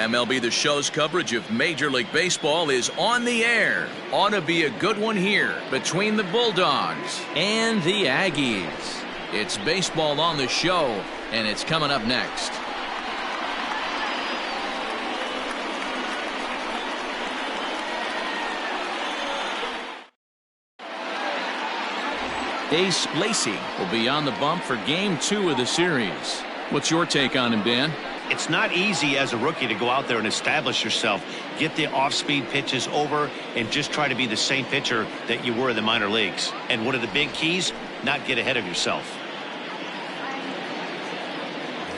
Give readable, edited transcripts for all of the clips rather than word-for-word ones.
MLB The Show's coverage of Major League Baseball is on the air. Ought to be a good one here between the Bulldogs and the Aggies. It's baseball on the show, and it's coming up next. Ace Lacy will be on the bump for Game 2 of the series. What's your take on him, Dan? It's not easy as a rookie to go out there and establish yourself, get the off-speed pitches over, and just try to be the same pitcher that you were in the minor leagues. And one of the big keys, not get ahead of yourself.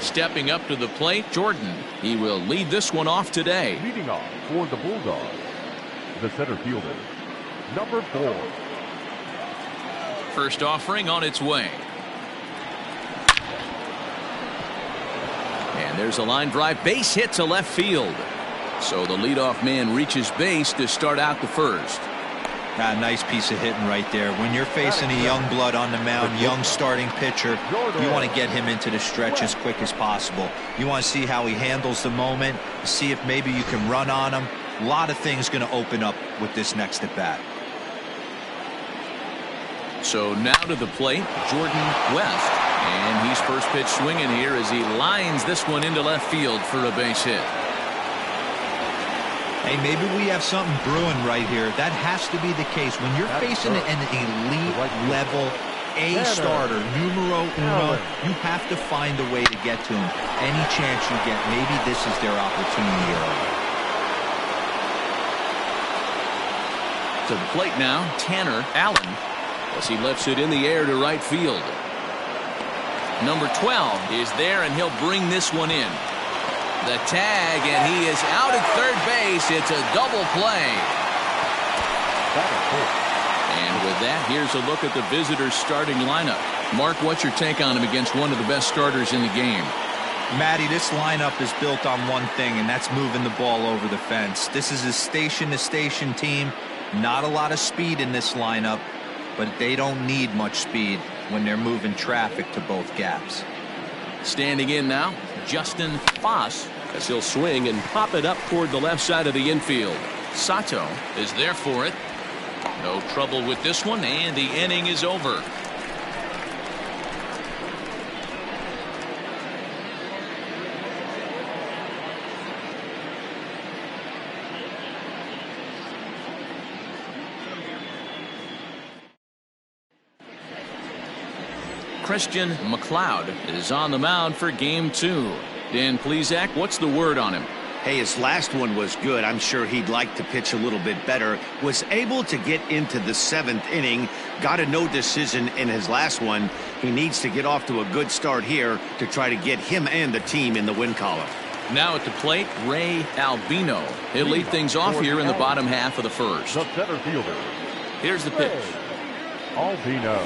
Stepping up to the plate, Jordan. He will lead this one off today. Leading off for the Bulldogs, the center fielder, number 4. First offering on its way. And there's a line drive, base hit to left field. So the leadoff man reaches base to start out the first. Nice piece of hitting right there. When you're facing a young blood on the mound, young starting pitcher, you want to get him into the stretch as quick as possible. You want to see how he handles the moment, see if maybe you can run on him. A lot of things going to open up with this next at bat. So now to the plate, Jordan West. And he's first pitch swinging here as he lines this one into left field for a base hit. Hey, maybe we have something brewing right here. That has to be the case. When you're facing an elite level A starter, numero uno, you have to find a way to get to him. Any chance you get, maybe this is their opportunity early. To the plate now, Tanner Allen, as he lifts it in the air to right field. Number 12 is there, and he'll bring this one in. The tag, and he is out at third base. It's a double play. And with that, here's a look at the visitors' starting lineup. Mark, what's your take on him against one of the best starters in the game? Matty, this lineup is built on one thing, and that's moving the ball over the fence. This is a station-to-station team. Not a lot of speed in this lineup, but they don't need much speed when they're moving traffic to both gaps. Standing in now, Justin Foss, as he'll swing and pop it up toward the left side of the infield. Sato is there for it. No trouble with this one, and the inning is over. Christian McLeod is on the mound for Game 2. Dan Plesac, what's the word on him? Hey, his last one was good. I'm sure he'd like to pitch a little bit better. Was able to get into the 7th inning. Got a no decision in his last one. He needs to get off to a good start here to try to get him and the team in the win column. Now at the plate, Ray Albino. He'll lead things off here in the bottom half of the first. The center fielder. Here's the pitch. Albino.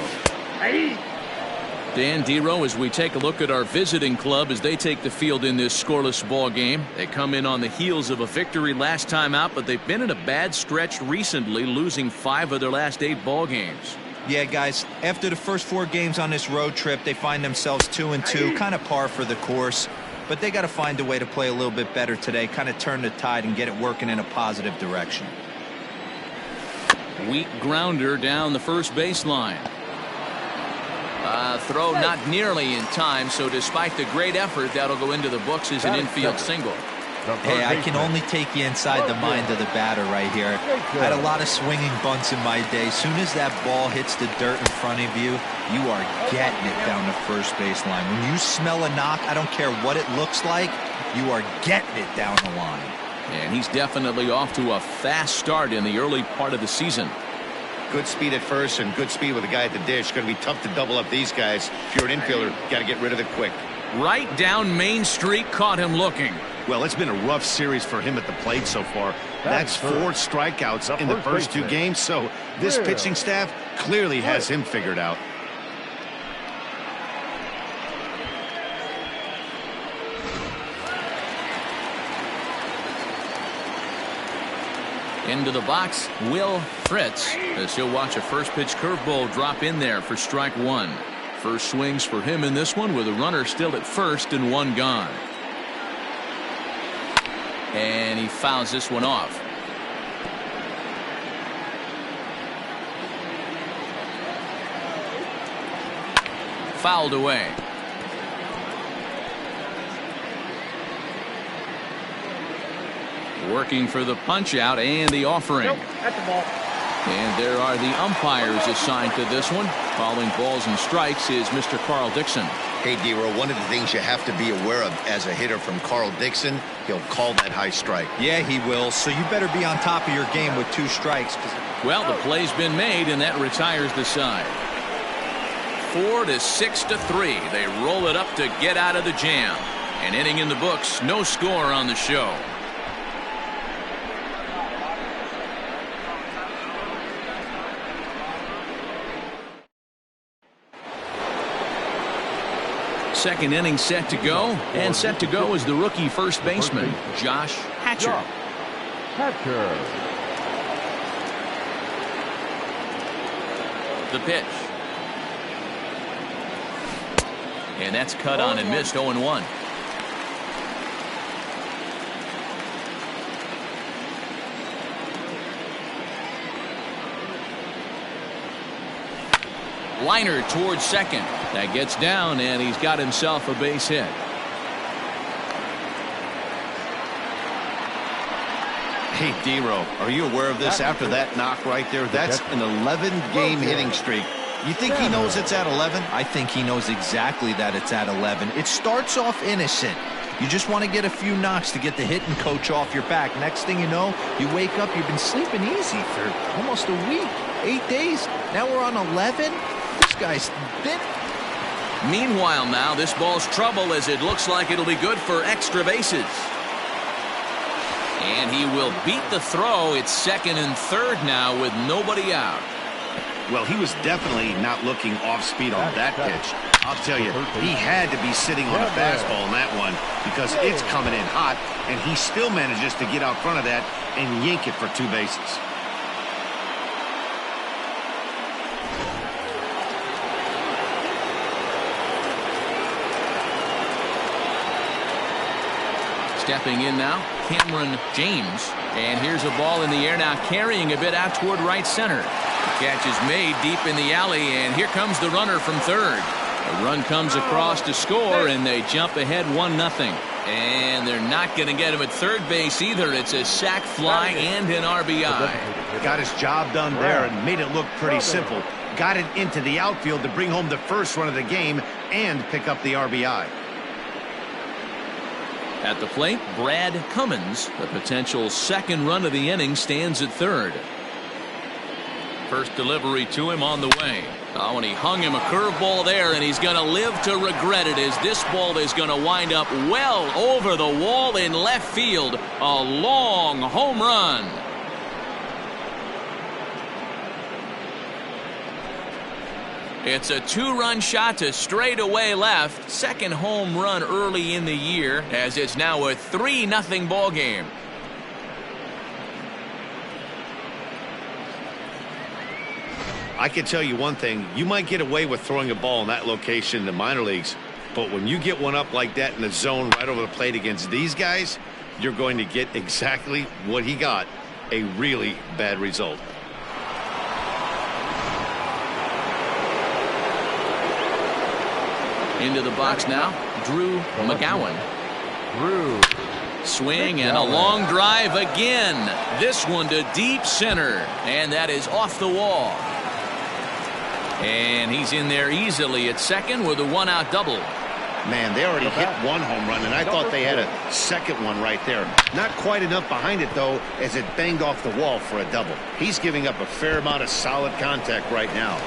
Dan Dero, as we take a look at our visiting club as they take the field in this scoreless ball game. They come in on the heels of a victory last time out, but they've been in a bad stretch recently, losing 5 of their last 8 ball games. Yeah, guys, after the first 4 games on this road trip, they find themselves 2-2, kind of par for the course. But they got to find a way to play a little bit better today, kind of turn the tide and get it working in a positive direction. Weak grounder down the first baseline. Throw not nearly in time, so despite the great effort, that'll go into the books as an infield single. Hey, I can only take you inside the mind of the batter right here. I had a lot of swinging bunts in my day. As soon as that ball hits the dirt in front of you, you are getting it down the first baseline. When you smell a knock, I don't care what it looks like, you are getting it down the line. And he's definitely off to a fast start in the early part of the season. Good speed at first and good speed with the guy at the dish. Going to be tough to double up these guys. If you're an infielder, got to get rid of it quick. Right down Main Street, caught him looking. Well, it's been a rough series for him at the plate so far. That's 4 strikeouts in the first 2 games, so this pitching staff clearly has him figured out. Into the box, Will Fritz, as he'll watch a first pitch curveball drop in there for strike 1. First swings for him in this one with a runner still at first and 1 gone. And he fouls this one off. Fouled away. Working for the punch out and the offering. At the ball. And there are the umpires assigned to this one. Calling balls and strikes is Mr. Carl Dixon. Hey, D-Row, one of the things you have to be aware of as a hitter from Carl Dixon, he'll call that high strike. Yeah, he will. So you better be on top of your game with 2 strikes. Well, the play's been made, and that retires the side. 4 to 6 to 3. They roll it up to get out of the jam. An inning in the books, no score on the show. Second inning set to go, and set to go is the rookie first baseman, Josh Hatcher. The pitch. And that's cut on and missed. 0-1. Liner towards second. That gets down, and he's got himself a base hit. Hey, D-Row, are you aware of this after that knock right there? That's an 11-game hitting streak. You think he knows it's at 11? I think he knows exactly that it's at 11. It starts off innocent. You just want to get a few knocks to get the hitting coach off your back. Next thing you know, you wake up, you've been sleeping easy for almost a week, 8 days. Now we're on 11. This guy's thin. Meanwhile, now this ball's trouble as it looks like it'll be good for extra bases. And he will beat the throw. It's second and third now with nobody out. Well, he was definitely not looking off speed on that pitch. I'll tell you, he had to be sitting on a fastball in that one because it's coming in hot, and he still manages to get out front of that and yank it for 2 bases. Stepping in now, Cameron James. And here's a ball in the air now, carrying a bit out toward right center. The catch is made deep in the alley, and here comes the runner from third. A run comes across to score, and they jump ahead 1-0. And they're not going to get him at third base either. It's a sac fly and an RBI. Got his job done there and made it look pretty simple. Got it into the outfield to bring home the first run of the game and pick up the RBI. At the plate, Brad Cummins, the potential second run of the inning, stands at third. First delivery to him on the way. Oh, and he hung him a curveball there, and he's going to live to regret it as this ball is going to wind up well over the wall in left field. A long home run. It's a 2-run shot to straightaway left. Second home run early in the year, as it's now a 3-0 ball game. I can tell you one thing. You might get away with throwing a ball in that location in the minor leagues, but when you get one up like that in the zone right over the plate against these guys, you're going to get exactly what he got, a really bad result. Into the box now, Drew McGowan. Swing and a long drive again. This one to deep center, and that is off the wall. And he's in there easily at second with a 1-out double. Man, they already hit one home run, and I thought they had a second one right there. Not quite enough behind it, though, as it banged off the wall for a double. He's giving up a fair amount of solid contact right now.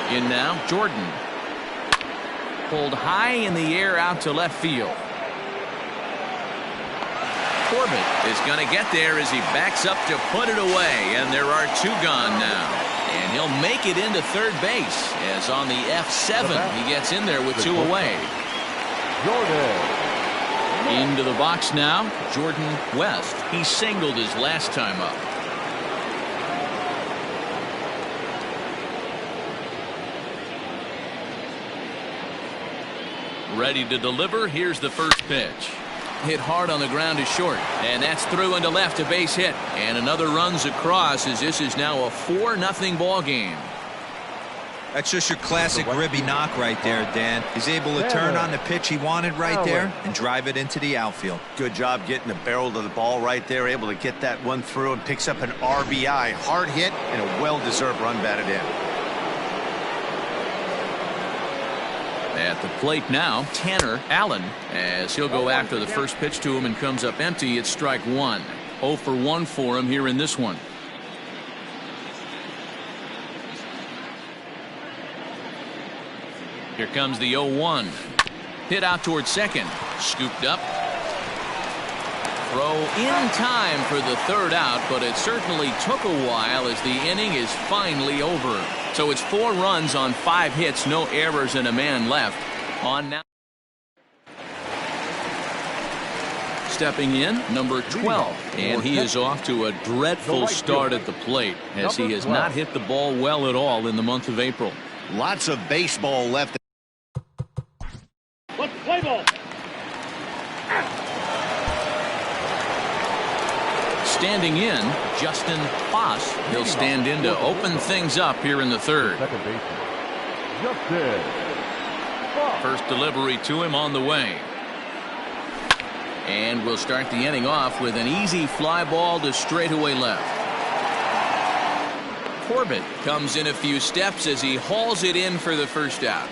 In now, Jordan. Pulled high in the air out to left field. Corbett is going to get there as he backs up to put it away, and there are 2 gone now. And he'll make it into third base as on the F7 he gets in there with 2 away. Into the box now, Jordan West. He singled his last time up. Ready to deliver. Here's the first pitch. Hit hard on the ground is short, and that's through into left, a base hit, and another runs across as this is now a 4-0 ball game. That's just your classic ribby knock right there, Dan. He's able to turn on the pitch he wanted right there and drive it into the outfield. Good job getting the barrel to the ball right there, able to get that one through, and picks up an RBI. Hard hit and a well-deserved run batted in. At the plate now, Tanner Allen, as he'll go after the first pitch to him and comes up empty. It's strike one. 0 for 1 for him here in this one. Here comes the 0-1. Hit out towards second. Scooped up. Throw in time for the third out, but it certainly took a while as the inning is finally over. So it's 4 runs on 5 hits, no errors, and a man left. On now. Stepping in, number 12, and he is off to a dreadful start at the plate as he has not hit the ball well at all in the month of April. Lots of baseball left. Let's play ball. Standing in, Justin Foss. He'll stand in to open things up here in the third. Second baseman, Justin Foss. First delivery to him on the way. And we'll start the inning off with an easy fly ball to straightaway left. Corbett comes in a few steps as he hauls it in for the first out.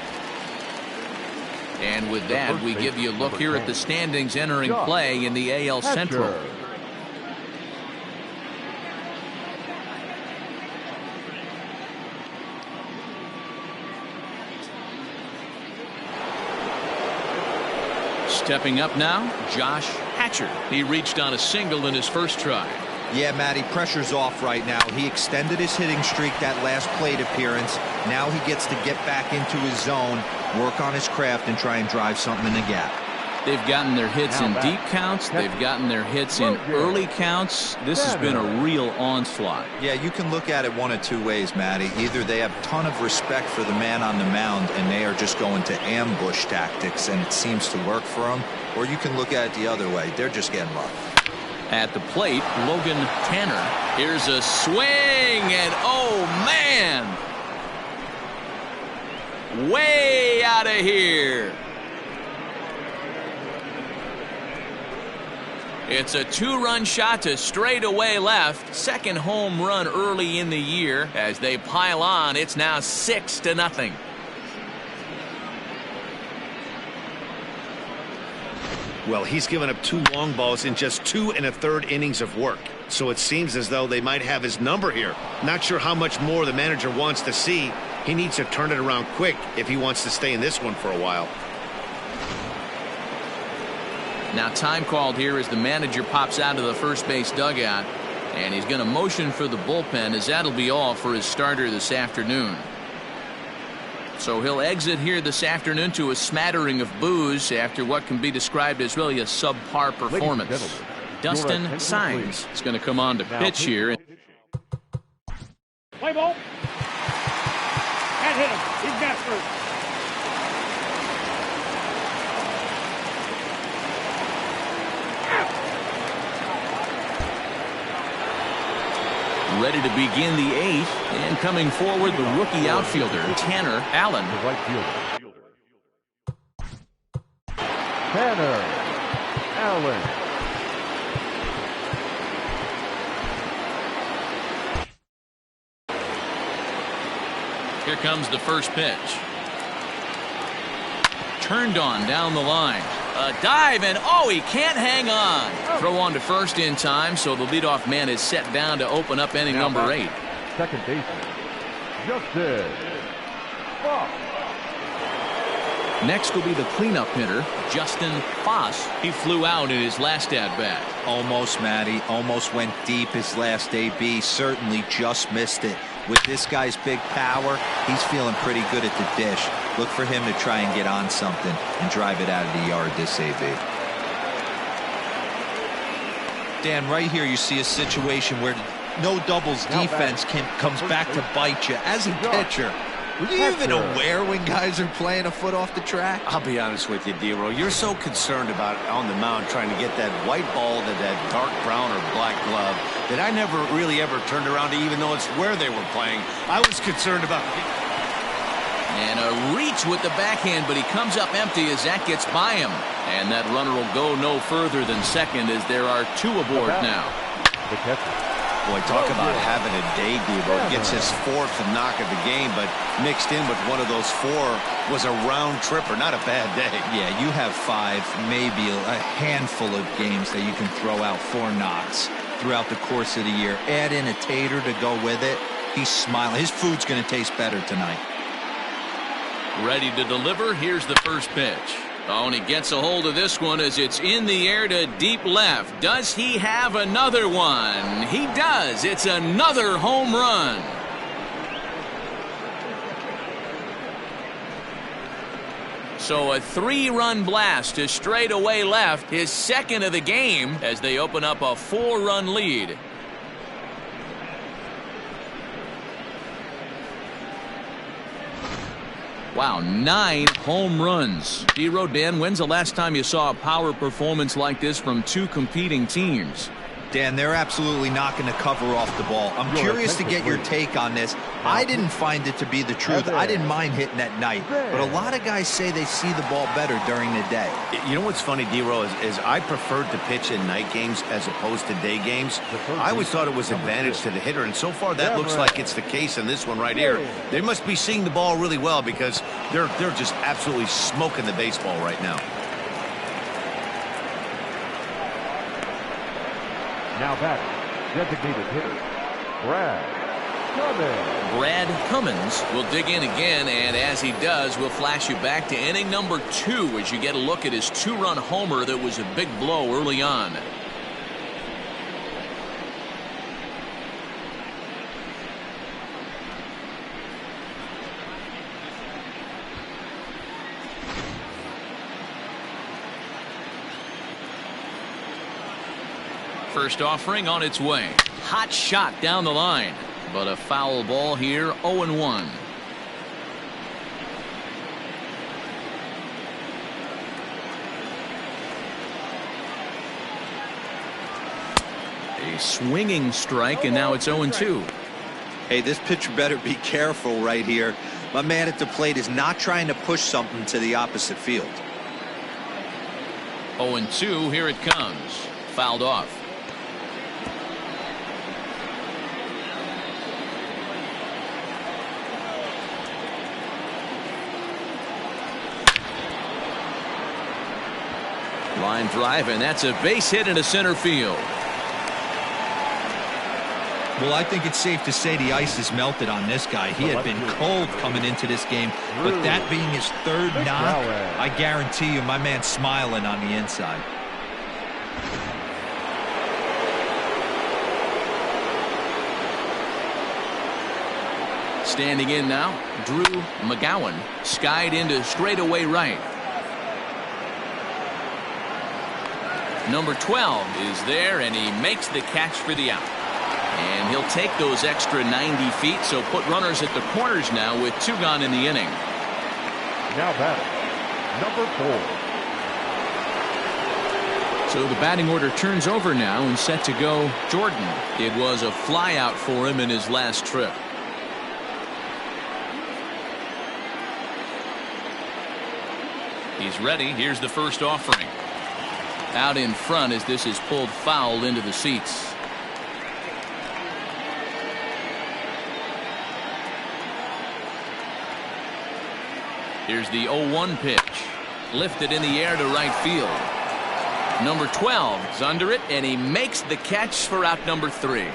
And with that, we give you a look here at the standings entering play in the AL Central. Stepping up now, Josh Hatcher. He reached on a single in his first try. Yeah, Matty, pressure's off right now. He extended his hitting streak that last plate appearance. Now he gets to get back into his zone, work on his craft, and try and drive something in the gap. They've gotten their hits in deep counts. They've gotten their hits in early counts. This has been a real onslaught. Yeah, you can look at it one of two ways, Matty. Either they have a ton of respect for the man on the mound and they are just going to ambush tactics and it seems to work for them, or you can look at it the other way. They're just getting rough. At the plate, Logan Tanner. Here's a swing, and oh man! Way out of here. It's a 2-run shot to straightaway left. Second home run early in the year. As they pile on, it's now 6-0. Well, he's given up 2 long balls in just 2 1/3 innings of work. So it seems as though they might have his number here. Not sure how much more the manager wants to see. He needs to turn it around quick if he wants to stay in this one for a while. Now time called here as the manager pops out of the first base dugout, and he's going to motion for the bullpen as that'll be all for his starter this afternoon. So he'll exit here this afternoon to a smattering of boos after what can be described as really a subpar performance. Dustin Signs is going to come on to pitch here. Play ball. Can't hit him. He's got first. Ready to begin the 8th, and coming forward the rookie outfielder Tanner Allen. The right fielder, Tanner Allen. Here comes the first pitch. Turned on down the line. A dive, and oh, he can't hang on. Throw on to first in time, so the leadoff man is set down to open up inning number 8. Second baseman, Justin Foss. Next will be the cleanup hitter, Justin Foss. He flew out in his last at-bat. Almost, Matty. Almost went deep his last AB. Certainly just missed it. With this guy's big power, he's feeling pretty good at the dish. Look for him to try and get on something and drive it out of the yard this AB. Dan, right here you see a situation where no doubles defense comes back to bite you. As a pitcher, Were you even aware when guys are playing a foot off the track? I'll be honest with you, D-Roll. You're so concerned about on the mound trying to get that white ball to that dark brown or black glove that I never really ever turned around to even know it's where they were playing. I was concerned about... And a reach with the backhand, but he comes up empty as that gets by him. And that runner will go no further than second as there are two aboard now. The catcher. Boy, talk about having a day, Debo. Gets his fourth knock of the game, but mixed in with one of those four was a round tripper. Not a bad day. Yeah, you have 5, maybe a handful of games that you can throw out 4 knocks throughout the course of the year. Add in a tater to go with it. He's smiling. His food's going to taste better tonight. Ready to deliver. Here's the first pitch. Oh, and he gets a hold of this one as it's in the air to deep left. Does he have another one? He does. It's another home run. So a 3-run blast to straightaway left, his second of the game as they open up a 4-run lead. Wow, 9 home runs. D-Row, Dan, when's the last time you saw a power performance like this from 2 competing teams? Dan, they're absolutely not going to cover off the ball. I'm curious to get your take on this. I didn't find it to be the truth. I didn't mind hitting at night, but a lot of guys say they see the ball better during the day. You know what's funny, D-Row, is I preferred to pitch in night games as opposed to day games. I always thought it was advantage to the hitter, and so far that looks like it's the case in this one right here. They must be seeing the ball really well because they're just absolutely smoking the baseball right now. Now batting, designated hitter, Brad Cummins. Brad Cummins will dig in again, and as he does, we'll flash you back to inning number 2 as you get a look at his 2-run homer that was a big blow early on. First offering on its way. Hot shot down the line, but a foul ball here. 0-1. A swinging strike, and now it's 0-2. Hey, this pitcher better be careful right here. My man at the plate is not trying to push something to the opposite field. 0-2, here it comes. Fouled off. Line drive, and that's a base hit into center field. Well, I think it's safe to say the ice is melted on this guy. He had been cold coming into this game, but that being his 3rd knock, I guarantee you my man's smiling on the inside. Standing in now, Drew McGowan, skied into straightaway right. Number 12 is there, and he makes the catch for the out. And he'll take those extra 90 feet, so put runners at the corners now with 2 gone in the inning. Now batting, number 4. So the batting order turns over now and set to go Jordan. It was a fly out for him in his last trip. He's ready. Here's the first offering. Out in front as this is pulled foul into the seats. Here's the 0-1 pitch. Lifted in the air to right field. Number 12 is under it, and he makes the catch for out number 3.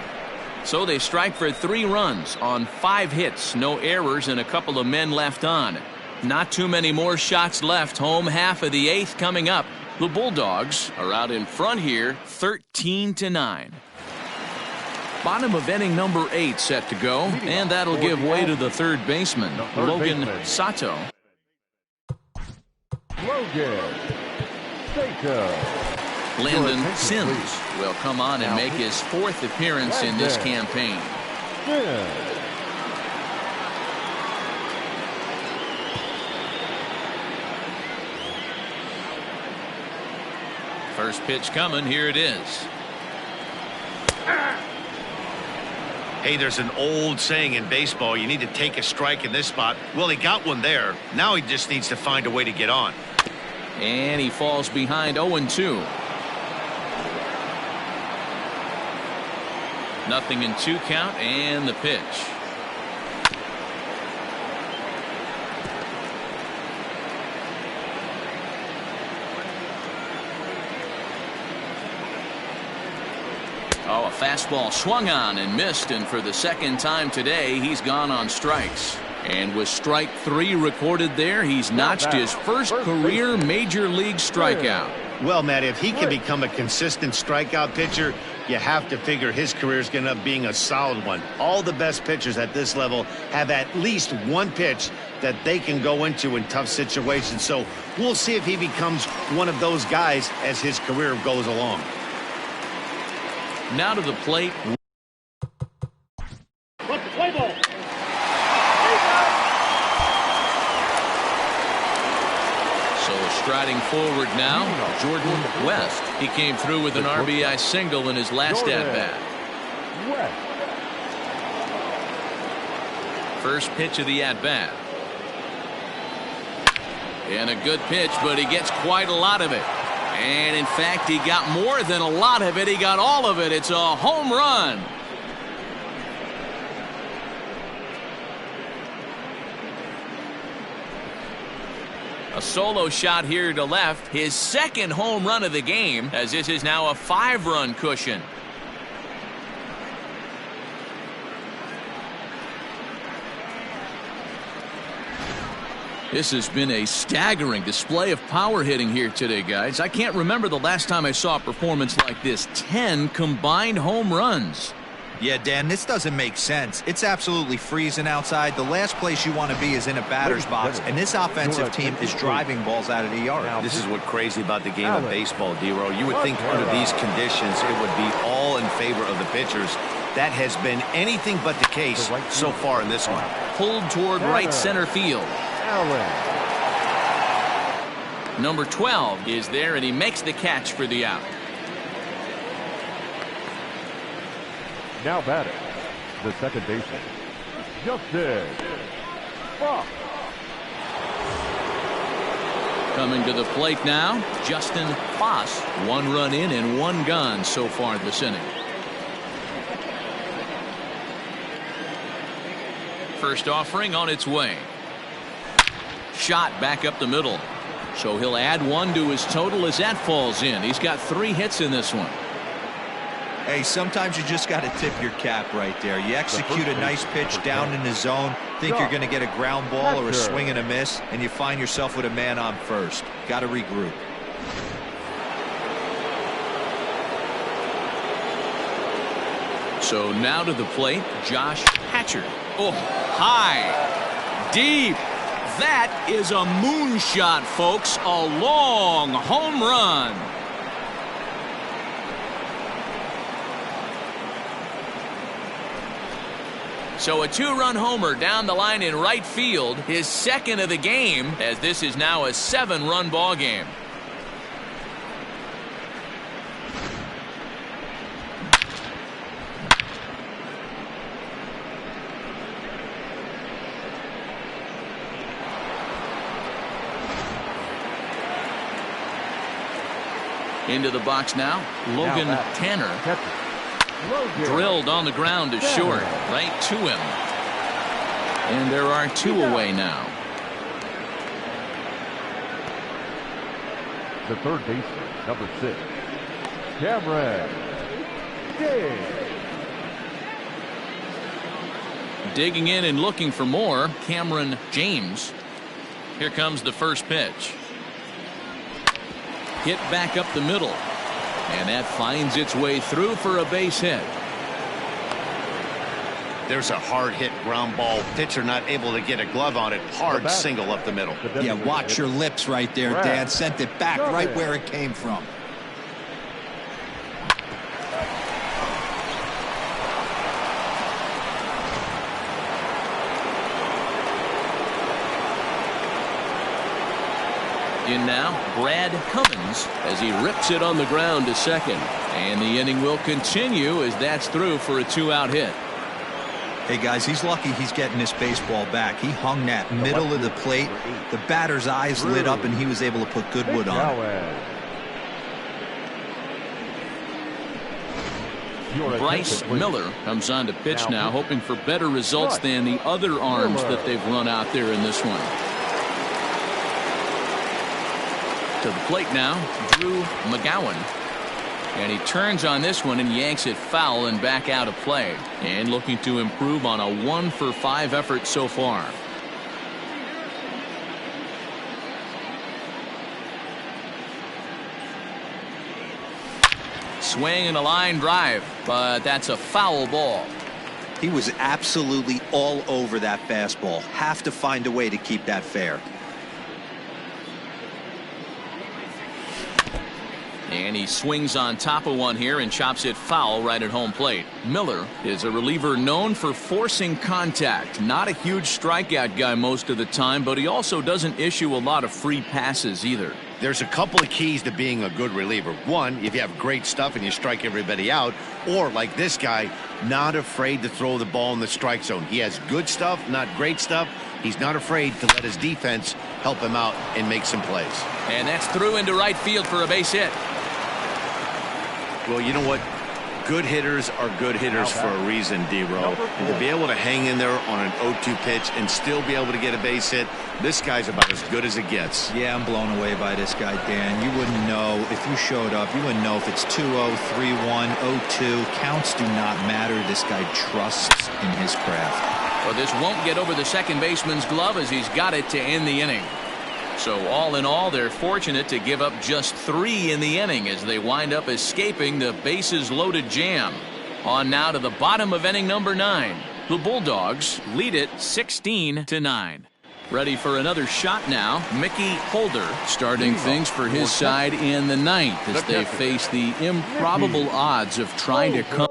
So they strike for 3 runs on 5 hits, no errors, and a couple of men left on. Not too many more shots left. Home half of the 8th coming up. The Bulldogs are out in front here, 13-9. Bottom of inning number 8 set to go, and that'll give way to the third baseman, Logan Sato. Logan Sato. Landon Sims will come on and make his 4th appearance in this campaign. First pitch coming. Here it is. Hey, there's an old saying in baseball, you need to take a strike in this spot. Well, he got one there. Now he just needs to find a way to get on. And he falls behind 0-2. Nothing in 2 count, and the pitch. Oh, a fastball swung on and missed, and for the second time today, he's gone on strikes. And with strike 3 recorded there, he's notched his first career major league strikeout. Well, Matt, if he can become a consistent strikeout pitcher, you have to figure his career is going to end up being a solid one. All the best pitchers at this level have at least one pitch that they can go into in tough situations. So we'll see if he becomes one of those guys as his career goes along. Now to the plate. Play ball. So striding forward now, Jordan West. He came through with an RBI single in his last at-bat. First pitch of the at-bat. And a good pitch, but he gets quite a lot of it. And in fact, he got more than a lot of it. He got all of it. It's a home run. A solo shot here to left. His second home run of the game, as this is now a 5-run cushion. This has been a staggering display of power hitting here today, guys. I can't remember the last time I saw a performance like this. 10 combined home runs. Yeah, Dan, this doesn't make sense. It's absolutely freezing outside. The last place you want to be is in a batter's box, and this offensive team is driving balls out of the yard. This is what's crazy about the game of baseball, D-Row. You would think under these conditions it would be all in favor of the pitchers. That has been anything but the case so far in this one. Pulled toward right center field. Number 12 is there, and he makes the catch for the out. Now batting, the second baseman, Justin Fox. Coming to the plate now, Justin Foss. 1 run in and 1 gone so far this inning. First offering on its way. Shot back up the middle. So he'll add 1 to his total as that falls in. He's got 3 hits in this one. Hey, sometimes you just got to tip your cap right there. You execute a nice pitch down in the zone, think you're going to get a ground ball or a swing and a miss, and you find yourself with a man on first. Got to regroup. So now to the plate, Josh Hatcher. Oh, high, deep. That is a moonshot, folks. A long home run. So a 2-run homer down the line in right field, his second of the game, as this is now a 7-run ball game. Into the box now, Logan Tanner. Drilled on the ground to short, right to him. And there are 2 away now. The third baseman, number 6, Cameron James. Digging in and looking for more, Cameron James. Here comes the first pitch. Hit back up the middle. And that finds its way through for a base hit. There's a hard hit ground ball. Pitcher not able to get a glove on it. Hard single up the middle. Yeah, watch your lips right there, Dan. Sent it back right where it came from. In now, Brad Cummins as he rips it on the ground to second. And the inning will continue as that's through for a 2-out hit. Hey guys, he's lucky he's getting this baseball back. He hung that middle of the plate. The batter's eyes lit up and he was able to put good wood on it. Bryce Miller comes on to pitch now, hoping for better results than the other arms that they've run out there in this one. To the plate now, Drew McGowan. And he turns on this one and yanks it foul and back out of play. And looking to improve on a 1-for-5 effort so far. Swing and a line drive, but that's a foul ball. He was absolutely all over that fastball. Have to find a way to keep that fair. And he swings on top of one here and chops it foul right at home plate. Miller is a reliever known for forcing contact. Not a huge strikeout guy most of the time, but he also doesn't issue a lot of free passes either. There's a couple of keys to being a good reliever. One, if you have great stuff and you strike everybody out, or like this guy, not afraid to throw the ball in the strike zone. He has good stuff, not great stuff. He's not afraid to let his defense help him out and make some plays. And that's through into right field for a base hit. Well, you know what? Good hitters are good hitters for a reason, D-Row. And to be able to hang in there on an 0-2 pitch and still be able to get a base hit, this guy's about as good as it gets. Yeah, I'm blown away by this guy, Dan. You wouldn't know if you showed up. You wouldn't know if it's 2-0, 3-1, 0-2. Counts do not matter. This guy trusts in his craft. Well, this won't get over the second baseman's glove as he's got it to end the inning. So all in all, they're fortunate to give up just 3 in the inning as they wind up escaping the bases loaded jam. On now to the bottom of inning number 9. The Bulldogs lead it 16-9. Ready for another shot now. Mickey Holder starting things for his side in the 9th as they face the improbable odds of trying to come.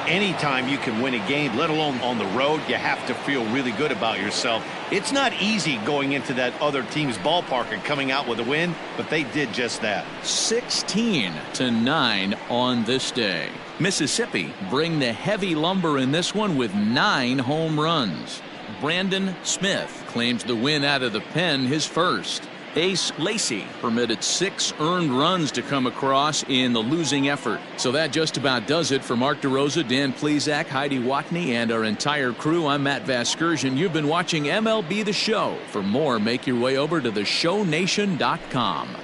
Anytime you can win a game, let alone on the road, you have to feel really good about yourself. It's not easy going into that other team's ballpark and coming out with a win, but they did just that. 16-9 on this day. Mississippi bring the heavy lumber in this one with 9 home runs. Brandon Smith claims the win out of the pen, his first. Ace Lacy permitted 6 earned runs to come across in the losing effort. So that just about does it for Mark DeRosa, Dan Plesac, Heidi Watney, and our entire crew. I'm Matt Vasgersian. You've been watching MLB The Show. For more, make your way over to theshownation.com.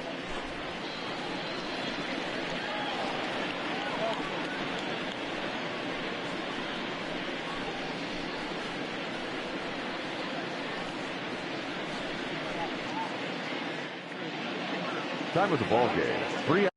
Time of the ball game, 3